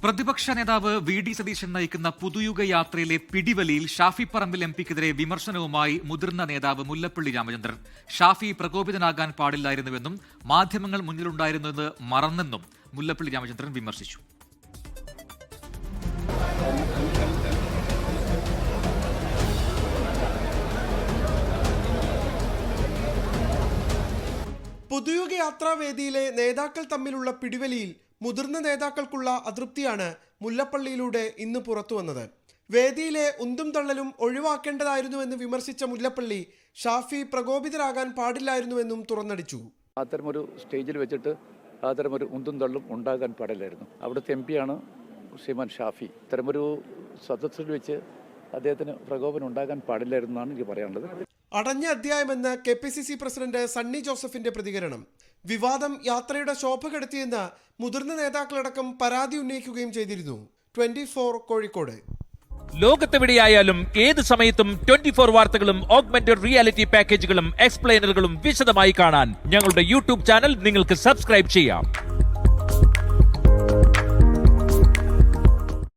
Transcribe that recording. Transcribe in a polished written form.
പ്രതിപക്ഷ നേതാവ് V D Satheesan നയിക്കുന്ന പുതുയുഗ യാത്രയിലെ പിടിവലിയിൽ ഷാഫി പറമ്പിൽ എംപിക്കെതിരെ വിമർശനവുമായി മുതിർന്ന നേതാവ് മുല്ലപ്പള്ളി രാമചന്ദ്രൻ. ഷാഫി പ്രകോപിതനാകാൻ പാടില്ലായിരുന്നുവെന്നും മാധ്യമങ്ങൾ മുന്നിലുണ്ടായിരുന്നത് മറന്നെന്നും മുല്ലപ്പള്ളി രാമചന്ദ്രൻ വിമർശിച്ചു. പുതുയുഗ യാത്രാവേദിയിലെ നേതാക്കൾ തമ്മിലുള്ള പിടിവലിയിൽ മുതിർന്ന നേതാക്കൾക്കുള്ള അതൃപ്തിയാണ് മുല്ലപ്പള്ളിയിലൂടെ ഇന്ന് പുറത്തുവന്നത്. വേദിയിലെ ഉന്തും തള്ളലും ഒഴിവാക്കേണ്ടതായിരുന്നുവെന്ന് വിമർശിച്ച മുല്ലപ്പള്ളി ഷാഫി പ്രകോപിതരാകാൻ പാടില്ലായിരുന്നുവെന്നും തുറന്നടിച്ചു. അത്തരമൊരു സ്റ്റേജിൽ വെച്ചിട്ട് അത്തരമൊരു ഉന്തും തള്ളും ഉണ്ടാകാൻ പാടില്ലായിരുന്നു. അവിടുത്തെ എം പിയാണ് ശ്രീമാൻ ഷാഫി. ഇത്തരമൊരു സദസ്സിൽ വെച്ച് അദ്ദേഹത്തിന് പ്രകോപനം ഉണ്ടാകാൻ പാടില്ലായിരുന്നു എന്നാണ് എനിക്ക് പറയാനുള്ളത്. അടഞ്ഞ അധ്യായമെന്ന് KPCC പ്രസിഡന്റ് സണ്ണി ജോസഫിന്റെ പ്രതികരണം. വിവാദം യാത്രയുടെ ശോഭ കെടുത്തിയെന്ന് മുതിർന്ന നേതാക്കളടക്കം പരാതി ഉന്നയിക്കുകയും ചെയ്തിരുന്നു. 24 കോഴിക്കോട്. ലോകത്തെവിടെയായാലും ഏത് സമയത്തും 24 വാർത്തകളും ഓഗ്മെന്റഡ് റിയാലിറ്റി പാക്കേജുകളും എക്സ്പ്ലെയിനറുകളും വിശദമായി കാണാൻ ഞങ്ങളുടെ YouTube ചാനൽ നിങ്ങൾക്ക് സബ്സ്ക്രൈബ് ചെയ്യാം.